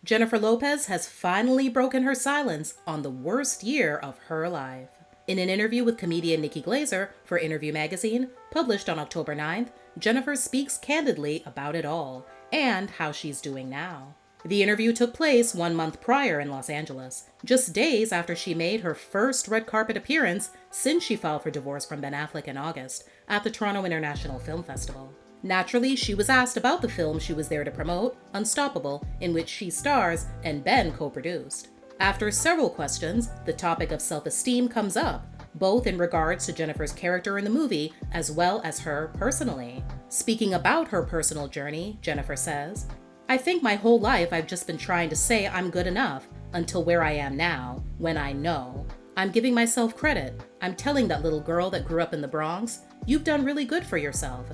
Jennifer Lopez has finally broken her silence on the worst year of her life. In an interview with comedian Nikki Glaser for Interview magazine, published on October 9th, Jennifer speaks candidly about it all and how she's doing now. The interview took place 1 month prior in Los Angeles, just days after she made her first red carpet appearance since she filed for divorce from Ben Affleck in August at the Toronto International Film Festival. Naturally, she was asked about the film she was there to promote, Unstoppable, in which she stars and Ben co-produced. After several questions, the topic of self-esteem comes up, both in regards to Jennifer's character in the movie as well as her personally. Speaking about her personal journey, Jennifer says, "I think my whole life I've just been trying to say I'm good enough until where I am now, when I know. I'm giving myself credit. I'm telling that little girl that grew up in the Bronx, you've done really good for yourself.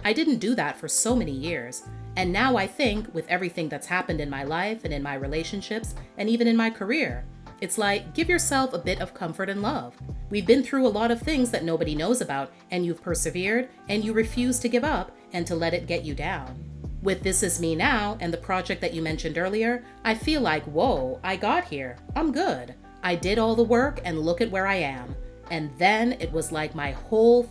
I didn't do that for so many years. And now I think, with everything that's happened in my life and in my relationships and even in my career, it's like, give yourself a bit of comfort and love. We've been through a lot of things that nobody knows about, and you've persevered, and you refuse to give up and to let it get you down. With This Is Me Now and the project that you mentioned earlier, I feel like, whoa, I got here. I'm good. I did all the work and look at where I am." And then it was like my whole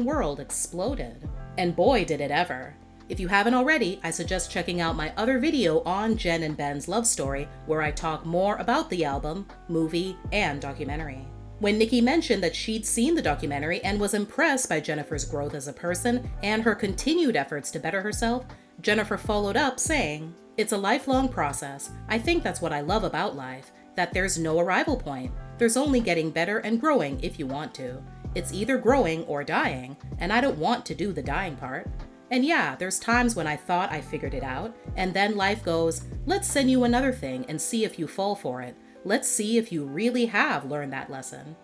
world exploded. And boy, did it ever. If you haven't already, I suggest checking out my other video on Jen and Ben's love story, where I talk more about the album, movie, and documentary. When Nikki mentioned that she'd seen the documentary and was impressed by Jennifer's growth as a person and her continued efforts to better herself, Jennifer followed up saying, "It's a lifelong process. I think that's what I love about life, that there's no arrival point. There's only getting better and growing if you want to. It's either growing or dying, and I don't want to do the dying part. And yeah, there's times when I thought I figured it out, and then life goes, let's send you another thing and see if you fall for it. Let's see if you really have learned that lesson."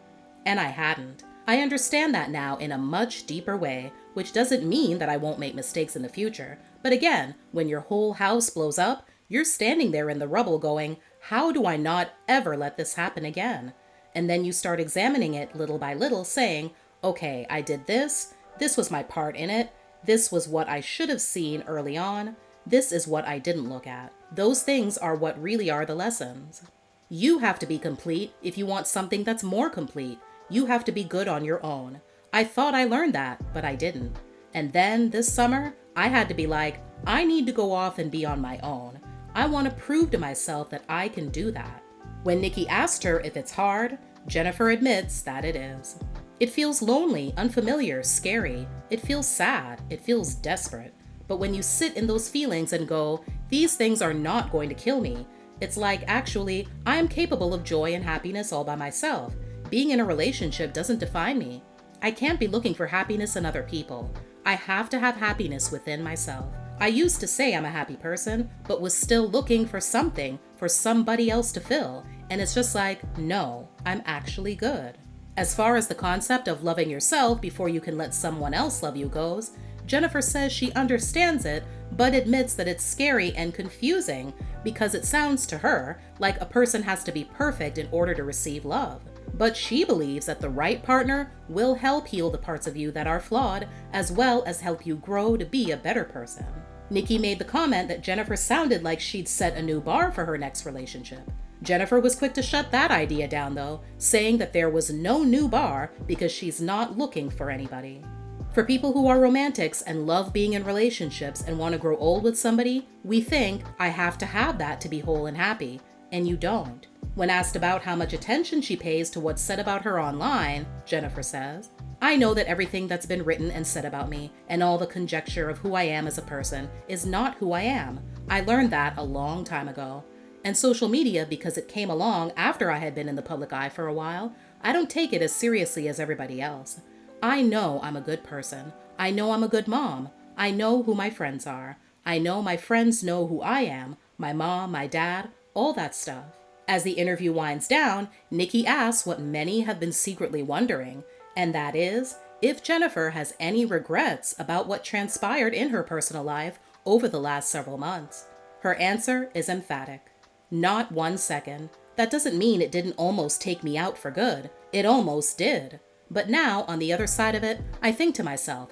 And I hadn't. I understand that now in a much deeper way, which doesn't mean that I won't make mistakes in the future. But again, when your whole house blows up, you're standing there in the rubble going, how do I not ever let this happen again? And then you start examining it little by little, saying, okay, I did this. This was my part in it. This was what I should have seen early on. This is what I didn't look at. Those things are what really are the lessons. You have to be complete if you want something that's more complete. You have to be good on your own. I thought I learned that, but I didn't. And then this summer, I had to be like, I need to go off and be on my own. I want to prove to myself that I can do that. When Nikki asked her if it's hard, Jennifer admits that it is. It feels lonely, unfamiliar, scary. It feels sad. It feels desperate. But when you sit in those feelings and go, these things are not going to kill me, it's like, actually, I am capable of joy and happiness all by myself. Being in a relationship doesn't define me. I can't be looking for happiness in other people. I have to have happiness within myself. I used to say I'm a happy person, but was still looking for something for somebody else to fill. And it's just like, no, I'm actually good. As far as the concept of loving yourself before you can let someone else love you goes, Jennifer says she understands it, but admits that it's scary and confusing because it sounds to her like a person has to be perfect in order to receive love. But she believes that the right partner will help heal the parts of you that are flawed, as well as help you grow to be a better person. Nikki made the comment that Jennifer sounded like she'd set a new bar for her next relationship. Jennifer was quick to shut that idea down though, saying that there was no new bar because she's not looking for anybody. For people who are romantics and love being in relationships and want to grow old with somebody, we think, I have to have that to be whole and happy, and you don't. When asked about how much attention she pays to what's said about her online, Jennifer says, I know that everything that's been written and said about me, and all the conjecture of who I am as a person, is not who I am. I learned that a long time ago. And social media, because it came along after I had been in the public eye for a while, I don't take it as seriously as everybody else. I know I'm a good person. I know I'm a good mom. I know who my friends are. I know my friends know who I am, my mom, my dad, all that stuff. As the interview winds down, Nikki asks what many have been secretly wondering, and that is, if Jennifer has any regrets about what transpired in her personal life over the last several months. Her answer is emphatic. Not 1 second. That doesn't mean it didn't almost take me out for good. It almost did. But now, on the other side of it, I think to myself,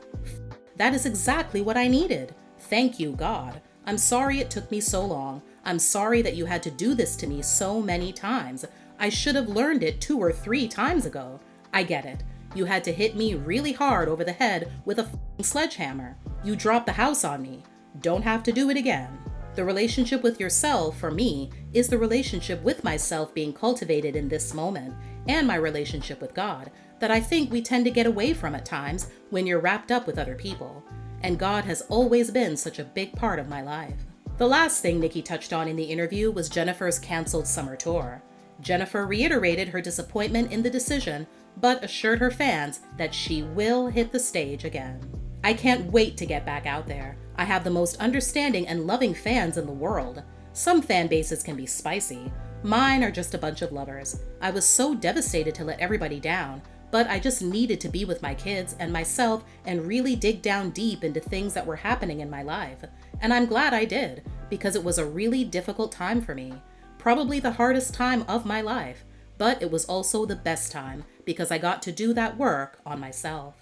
that is exactly what I needed. Thank you, God. I'm sorry it took me so long. I'm sorry that you had to do this to me so many times. I should have learned it 2 or 3 times ago. I get it. You had to hit me really hard over the head with a f***ing sledgehammer. You dropped the house on me. Don't have to do it again. The relationship with yourself, for me, is the relationship with myself being cultivated in this moment, and my relationship with God, that I think we tend to get away from at times when you're wrapped up with other people. And God has always been such a big part of my life. The last thing Nikki touched on in the interview was Jennifer's canceled summer tour. Jennifer reiterated her disappointment in the decision, but assured her fans that she will hit the stage again. I can't wait to get back out there. I have the most understanding and loving fans in the world. Some fan bases can be spicy. Mine are just a bunch of lovers. I was so devastated to let everybody down, but I just needed to be with my kids and myself and really dig down deep into things that were happening in my life. And I'm glad I did, because it was a really difficult time for me. Probably the hardest time of my life, but it was also the best time because I got to do that work on myself.